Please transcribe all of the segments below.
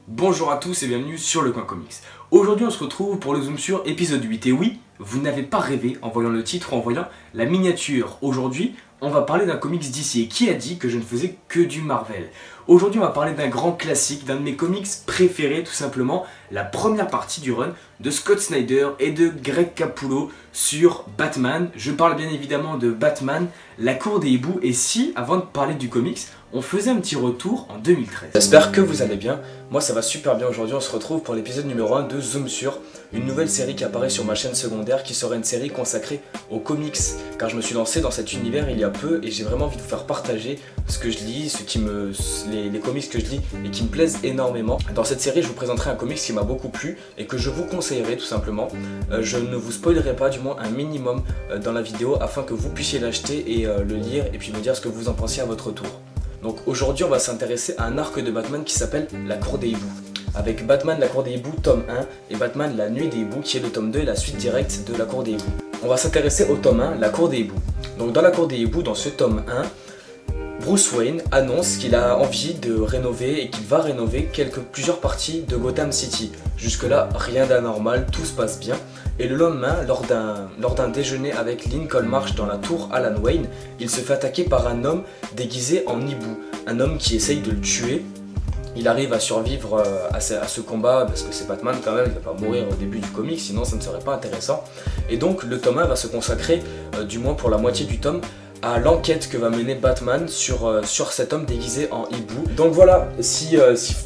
Bonjour à tous et bienvenue sur Le Coin Comics. Aujourd'hui on se retrouve pour le Zoom sur épisode 8 et oui, vous n'avez pas rêvé en voyant le titre ou en voyant la miniature. Aujourd'hui on va parler d'un comics d'ici et qui a dit que je ne faisais que du Marvel. Aujourd'hui on va parler d'un grand classique, d'un de mes comics préférés tout simplement, la première partie du run de Scott Snyder et de Greg Capullo sur Batman. Je parle bien évidemment de Batman, la cour des hiboux et si, avant de parler du comics, on faisait un petit retour en 2013. J'espère que vous allez bien, moi ça va super bien aujourd'hui, on se retrouve pour l'épisode numéro 1 de Zoom sur, une nouvelle série qui apparaît sur ma chaîne secondaire qui sera une série consacrée aux comics car je me suis lancé dans cet univers il y a peu et j'ai vraiment envie de vous faire partager ce que je lis, les comics que je lis et qui me plaisent énormément. Dans cette série je vous présenterai un comics qui m'a beaucoup plu et que je vous conseillerais tout simplement. Je ne vous spoilerai pas du moins un minimum dans la vidéo afin que vous puissiez l'acheter et le lire et puis me dire ce que vous en pensiez à votre tour. Donc aujourd'hui on va s'intéresser à un arc de Batman qui s'appelle La Cour des Hiboux. Avec Batman La Cour des Hiboux tome 1 et Batman La Nuit des Hiboux qui est le tome 2 et la suite directe de La Cour des Hiboux. On va s'intéresser au tome 1, La Cour des Hiboux. Donc dans La Cour des Hiboux, dans ce tome 1, Bruce Wayne annonce qu'il a envie de rénover et qu'il va rénover plusieurs parties de Gotham City. Jusque là, rien d'anormal, tout se passe bien. Et le lendemain, lors d'un déjeuner avec Lincoln March dans la tour Alan Wayne, il se fait attaquer par un homme déguisé en hibou. Un homme qui essaye de le tuer. Il arrive à survivre à ce combat parce que c'est Batman quand même, il va pas mourir au début du comic, sinon ça ne serait pas intéressant. Et donc le tome 1 va se consacrer, du moins pour la moitié du tome, à l'enquête que va mener Batman sur cet homme déguisé en hibou. Donc voilà, si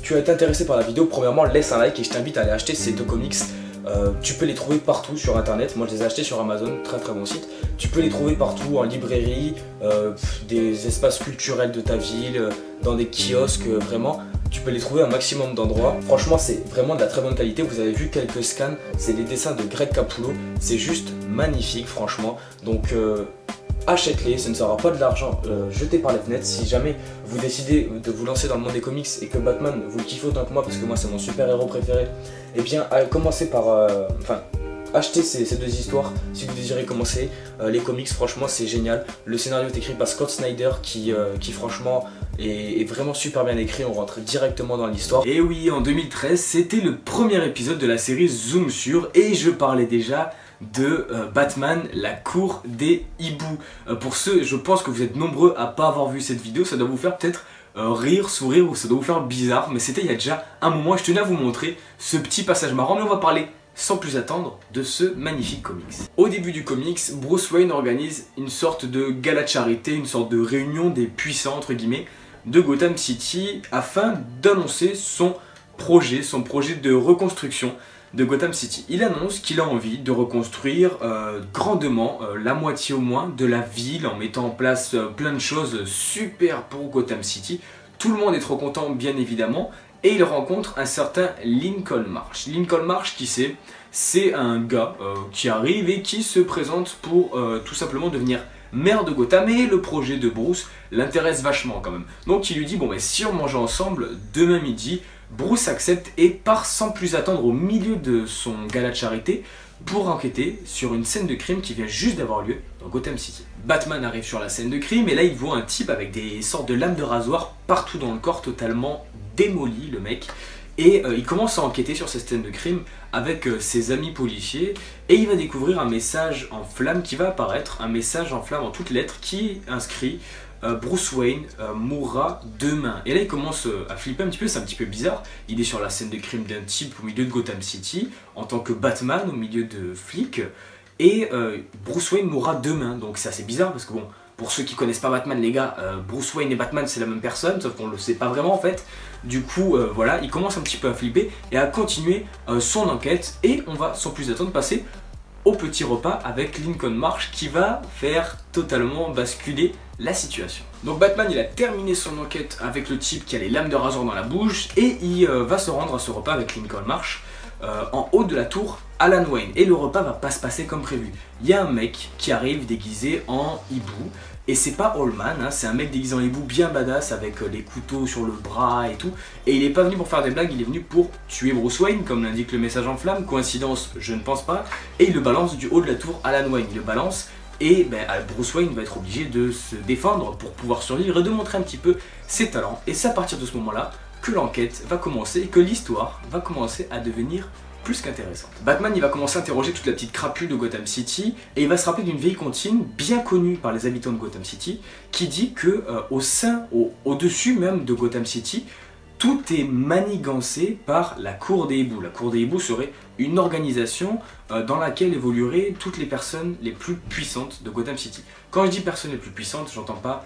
tu as été intéressé par la vidéo, premièrement laisse un like et je t'invite à aller acheter ces deux comics. Tu peux les trouver partout sur internet, moi je les ai achetés sur Amazon, très bon site. Tu peux les trouver partout, en librairie, des espaces culturels de ta ville, dans des kiosques, vraiment. Tu peux les trouver un maximum d'endroits. Franchement c'est vraiment de la très bonne qualité, vous avez vu quelques scans, c'est les dessins de Greg Capullo, c'est juste magnifique franchement. Donc achète-les, ce ne sera pas de l'argent jeté par les fenêtres. Si jamais vous décidez de vous lancer dans le monde des comics et que Batman vous le kiffez autant que moi, parce que moi c'est mon super héros préféré, et bien commencez par acheter ces deux histoires si vous désirez commencer. Les comics franchement c'est génial, le scénario est écrit par Scott Snyder qui franchement est vraiment super bien écrit, on rentre directement dans l'histoire. Et oui, en 2013 c'était le premier épisode de la série Zoom sur et je parlais déjà de Batman, la cour des hiboux. Pour ceux, je pense que vous êtes nombreux à pas avoir vu cette vidéo, ça doit vous faire peut-être rire, sourire ou ça doit vous faire bizarre, mais c'était il y a déjà un moment et je tenais à vous montrer ce petit passage marrant, mais on va parler sans plus attendre de ce magnifique comics. Au début du comics, Bruce Wayne organise une sorte de gala de charité, une sorte de réunion des puissants entre guillemets de Gotham City afin d'annoncer son projet de reconstruction de Gotham City. Il annonce qu'il a envie de reconstruire grandement, la moitié au moins de la ville en mettant en place plein de choses super pour Gotham City. Tout le monde est trop content bien évidemment et il rencontre un certain Lincoln March. Lincoln March qui c'est un gars qui arrive et qui se présente pour tout simplement devenir maire de Gotham et le projet de Bruce l'intéresse vachement quand même. Donc il lui dit bon mais si on mangeait ensemble demain midi. Bruce accepte et part sans plus attendre au milieu de son gala de charité pour enquêter sur une scène de crime qui vient juste d'avoir lieu dans Gotham City. Batman arrive sur la scène de crime et là il voit un type avec des sortes de lames de rasoir partout dans le corps, totalement démoli le mec. Et il commence à enquêter sur cette scène de crime avec ses amis policiers et il va découvrir un message en flamme qui va apparaître, un message en flamme en toutes lettres qui inscrit Bruce Wayne mourra demain. Et là il commence à flipper un petit peu, c'est un petit peu bizarre. Il est sur la scène de crime d'un type au milieu de Gotham City, en tant que Batman au milieu de flics, et Bruce Wayne mourra demain. Donc c'est assez bizarre parce que bon, pour ceux qui connaissent pas Batman les gars, Bruce Wayne et Batman c'est la même personne, sauf qu'on le sait pas vraiment en fait. Du coup voilà, il commence un petit peu à flipper et à continuer son enquête et on va sans plus attendre passer au petit repas avec Lincoln March qui va faire totalement basculer la situation. Donc Batman il a terminé son enquête avec le type qui a les lames de rasoir dans la bouche et il va se rendre à ce repas avec Lincoln March en haut de la tour Alan Wayne et le repas va pas se passer comme prévu. Il y a un mec qui arrive déguisé en hibou et c'est pas Allman, hein, c'est un mec déguisé en hibou bien badass avec les couteaux sur le bras et tout et il est pas venu pour faire des blagues, il est venu pour tuer Bruce Wayne comme l'indique le message en flamme, coïncidence je ne pense pas, et il le balance du haut de la tour Alan Wayne, il le balance et Bruce Wayne va être obligé de se défendre pour pouvoir survivre et de montrer un petit peu ses talents et c'est à partir de ce moment là que l'enquête va commencer et que l'histoire va commencer à devenir plus qu'intéressante. Batman il va commencer à interroger toute la petite crapule de Gotham City et il va se rappeler d'une vieille comptine bien connue par les habitants de Gotham City qui dit que au-dessus même de Gotham City, tout est manigancé par la Cour des Hiboux. La Cour des Hiboux serait une organisation dans laquelle évolueraient toutes les personnes les plus puissantes de Gotham City. Quand je dis personnes les plus puissantes, j'entends pas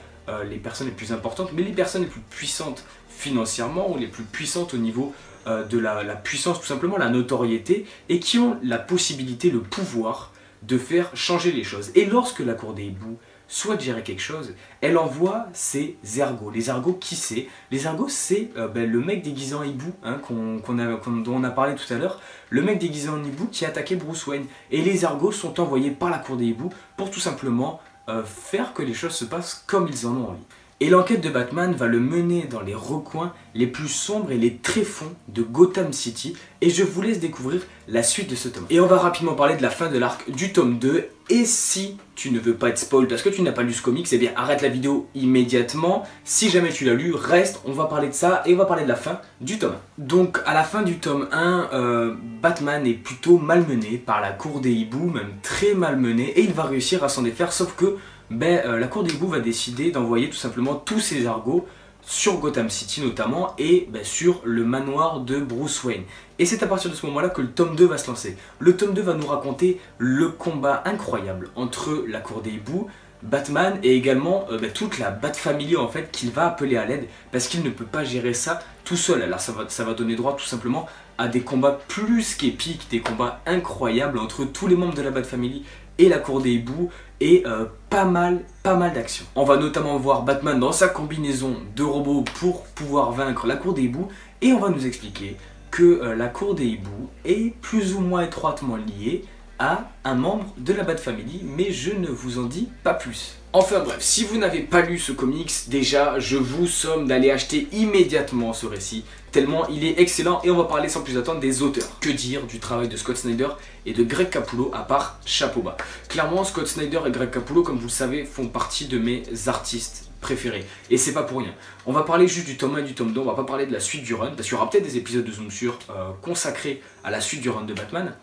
les personnes les plus importantes, mais les personnes les plus puissantes financièrement ou les plus puissantes au niveau de la puissance, tout simplement la notoriété, et qui ont la possibilité, le pouvoir de faire changer les choses. Et lorsque la Cour des Hiboux souhaite gérer quelque chose, elle envoie ses ergots. Les ergots, qui c'est? Les ergots, c'est le mec déguisé en hibou, hein, dont on a parlé tout à l'heure, le mec déguisé en hibou qui a attaqué Bruce Wayne. Et les ergots sont envoyés par la Cour des Hiboux pour tout simplement faire que les choses se passent comme ils en ont envie. Et l'enquête de Batman va le mener dans les recoins les plus sombres et les tréfonds de Gotham City. Et je vous laisse découvrir la suite de ce tome. Et on va rapidement parler de la fin de l'arc du tome 2. Et si tu ne veux pas être spoil parce que tu n'as pas lu ce comics, eh bien arrête la vidéo immédiatement. Si jamais tu l'as lu, reste, on va parler de ça et on va parler de la fin du tome 1. Donc à la fin du tome 1, Batman est plutôt malmené par la Cour des Hiboux, même très malmené. Et il va réussir à s'en défaire, sauf que la Cour des Hiboux va décider d'envoyer tout simplement tous ses argots sur Gotham City notamment et sur le manoir de Bruce Wayne. Et c'est à partir de ce moment-là que le tome 2 va se lancer. Le tome 2 va nous raconter le combat incroyable entre la Cour des Hiboux, Batman et également toute la Bat Family en fait qu'il va appeler à l'aide parce qu'il ne peut pas gérer ça tout seul. Alors ça va donner droit tout simplement à des combats plus qu'épiques, des combats incroyables entre tous les membres de la Bat Family et la Cour des Hiboux et pas mal d'actions. On va notamment voir Batman dans sa combinaison de robots pour pouvoir vaincre la Cour des Hiboux et on va nous expliquer que la Cour des Hiboux est plus ou moins étroitement liée à un membre de la Bat Family, mais je ne vous en dis pas plus. Enfin bref, si vous n'avez pas lu ce comics, déjà je vous somme d'aller acheter immédiatement ce récit, tellement il est excellent et on va parler sans plus attendre des auteurs. Que dire du travail de Scott Snyder et de Greg Capullo à part chapeau bas. Clairement Scott Snyder et Greg Capullo, comme vous le savez, font partie de mes artistes préférés. Et c'est pas pour rien. On va parler juste du tome 1 et du tome 2, on va pas parler de la suite du run, parce qu'il y aura peut-être des épisodes de Zoom sur consacrés à la suite du run de Batman.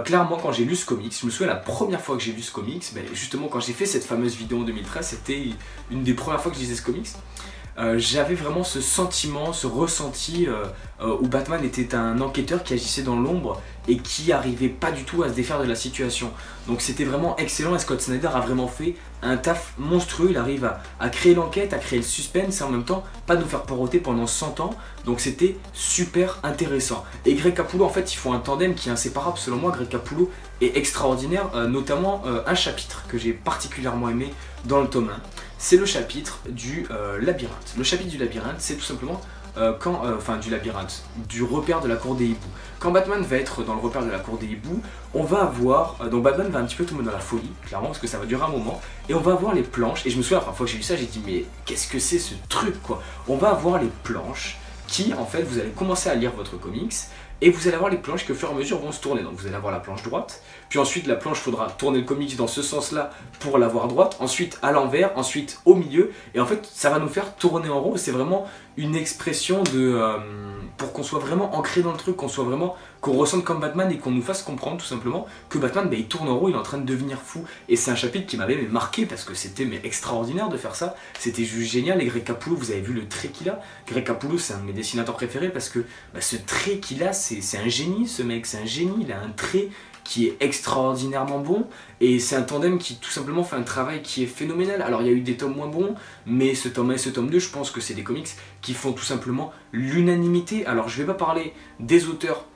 Clairement quand j'ai lu ce comics, je me souviens la première fois que j'ai lu ce comics, justement quand j'ai fait cette fameuse vidéo en 2013, c'était une des premières fois que je lisais ce comics. J'avais vraiment ce sentiment, ce ressenti où Batman était un enquêteur qui agissait dans l'ombre et qui arrivait pas du tout à se défaire de la situation. Donc c'était vraiment excellent et Scott Snyder a vraiment fait un taf monstrueux. Il arrive à créer l'enquête, à créer le suspense et en même temps pas nous faire poroter pendant 100 ans. Donc c'était super intéressant. Et Greg Capullo en fait ils font un tandem qui est inséparable selon moi. Greg Capullo est extraordinaire, notamment un chapitre que j'ai particulièrement aimé dans le tome 1. C'est le chapitre du labyrinthe. Le chapitre du labyrinthe, c'est tout simplement du repère de la Cour des Hiboux. Quand Batman va être dans le repère de la Cour des Hiboux, on va avoir, donc Batman va un petit peu tomber dans la folie, clairement, parce que ça va durer un moment, et on va avoir les planches, et je me souviens la première fois que j'ai lu ça, j'ai dit mais qu'est-ce que c'est ce truc quoi? On va avoir les planches qui, en fait, vous allez commencer à lire votre comics, et vous allez avoir les planches qui au fur et à mesure vont se tourner. Donc vous allez avoir la planche droite, puis ensuite la planche, il faudra tourner le comics dans ce sens-là pour l'avoir droite, ensuite à l'envers, ensuite au milieu, et en fait ça va nous faire tourner en rond. C'est vraiment une expression pour qu'on soit vraiment ancré dans le truc, qu'on ressente comme Batman et qu'on nous fasse comprendre tout simplement que Batman il tourne en rond, il est en train de devenir fou. Et c'est un chapitre qui m'avait marqué parce que c'était extraordinaire de faire ça, c'était juste génial. Et Greg Capullo, vous avez vu le trait qu'il a. Greg Capullo c'est un de mes dessinateurs préférés parce que ce trait qu'il a, c'est un génie ce mec, c'est un génie, il a un trait qui est extraordinairement bon et c'est un tandem qui tout simplement fait un travail qui est phénoménal. Alors il y a eu des tomes moins bons, mais ce tome 1 et ce tome 2 je pense que c'est des comics qui font tout simplement l'unanimité. Alors je vais pas parler des auteurs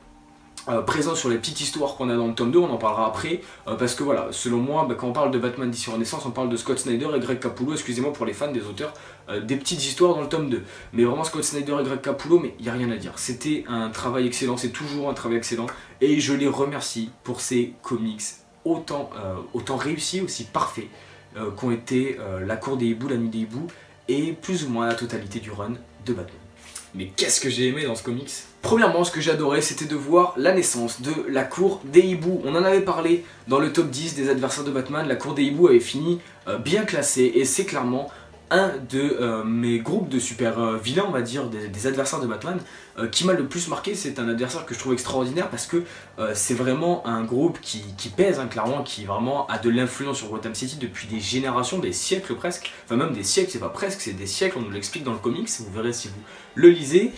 présents sur les petites histoires qu'on a dans le tome 2, on en parlera après, parce que voilà, selon moi, quand on parle de Batman d'ici Renaissance, on parle de Scott Snyder et Greg Capullo, excusez-moi pour les fans des auteurs des petites histoires dans le tome 2. Mais vraiment Scott Snyder et Greg Capullo, mais il n'y a rien à dire. C'était un travail excellent, c'est toujours un travail excellent, et je les remercie pour ces comics autant réussis, aussi parfaits, qu'ont été La Cour des Hiboux, La Nuit des Hiboux, et plus ou moins la totalité du run de Batman. Mais qu'est-ce que j'ai aimé dans ce comics? Premièrement, ce que j'adorais, c'était de voir la naissance de la Cour des Hiboux. On en avait parlé dans le top 10 des adversaires de Batman. La Cour des Hiboux avait fini bien classée et c'est clairement un de mes groupes de super vilains, on va dire, des adversaires de Batman, qui m'a le plus marqué. C'est un adversaire que je trouve extraordinaire parce que c'est vraiment un groupe qui pèse, hein, clairement, qui vraiment a de l'influence sur Gotham City depuis des générations, des siècles presque, enfin même des siècles, c'est pas presque, c'est des siècles, on nous l'explique dans le comics, vous verrez si vous le lisez.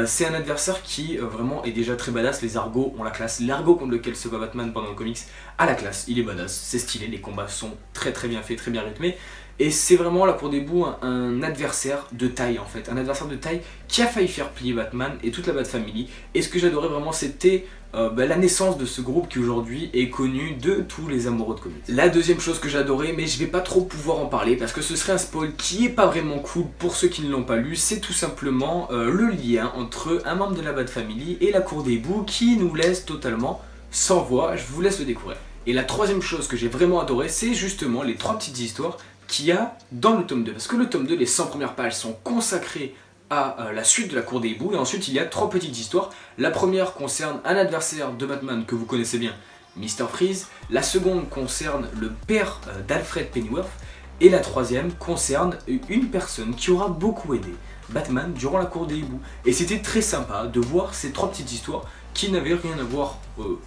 C'est un adversaire qui vraiment est déjà très badass, les Argos ont la classe, l'argot contre lequel se bat Batman pendant le comics a la classe, il est badass, c'est stylé, les combats sont très bien faits, très bien rythmés, et c'est vraiment là pour des bouts un adversaire de taille en fait, un adversaire de taille qui a failli faire plier Batman et toute la Bat Family, et ce que j'adorais vraiment c'était la naissance de ce groupe qui aujourd'hui est connu de tous les amoureux de comics. La deuxième chose que j'adorais, mais je vais pas trop pouvoir en parler parce que ce serait un spoil qui est pas vraiment cool pour ceux qui ne l'ont pas lu, c'est tout simplement le lien entre un membre de la Bat Family et la Cour des Hiboux qui nous laisse totalement sans voix. Je vous laisse le découvrir. Et la troisième chose que j'ai vraiment adoré, c'est justement les 3 petites histoires qu'il y a dans le tome 2. Parce que le tome 2, les 100 premières pages sont consacrées à la suite de la Cour des Hiboux, et ensuite il y a 3 petites histoires. La première concerne un adversaire de Batman que vous connaissez bien, Mr. Freeze. La seconde concerne le père d'Alfred Pennyworth. Et la troisième concerne une personne qui aura beaucoup aidé Batman durant la Cour des Hiboux. Et c'était très sympa de voir ces 3 petites histoires qui n'avaient rien à voir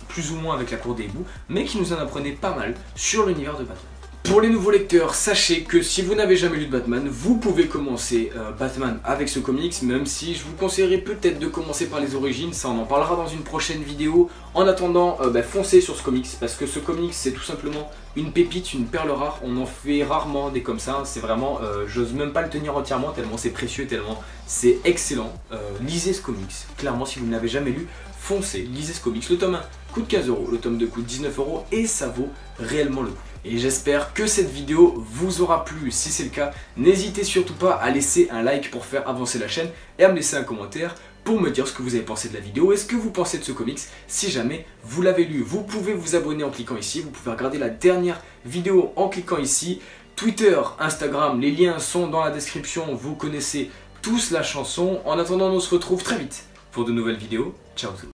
plus ou moins avec la Cour des Hiboux, mais qui nous en apprenaient pas mal sur l'univers de Batman. Pour les nouveaux lecteurs, sachez que si vous n'avez jamais lu de Batman, vous pouvez commencer Batman avec ce comics, même si je vous conseillerais peut-être de commencer par les origines, ça on en parlera dans une prochaine vidéo. En attendant, foncez sur ce comics, parce que ce comics c'est tout simplement une pépite, une perle rare, on en fait rarement des comme ça, c'est vraiment, j'ose même pas le tenir entièrement, tellement c'est précieux, tellement c'est excellent. Lisez ce comics, clairement si vous ne l'avez jamais lu, foncez, lisez ce comics. Le tome 1 coûte 15 €, le tome 2 coûte 19 € et ça vaut réellement le coup. Et j'espère que cette vidéo vous aura plu. Si c'est le cas, n'hésitez surtout pas à laisser un like pour faire avancer la chaîne et à me laisser un commentaire pour me dire ce que vous avez pensé de la vidéo et ce que vous pensez de ce comics. Si jamais vous l'avez lu, vous pouvez vous abonner en cliquant ici, vous pouvez regarder la dernière vidéo en cliquant ici. Twitter, Instagram, les liens sont dans la description, vous connaissez tous la chanson. En attendant, on se retrouve très vite pour de nouvelles vidéos. Ciao tout le monde.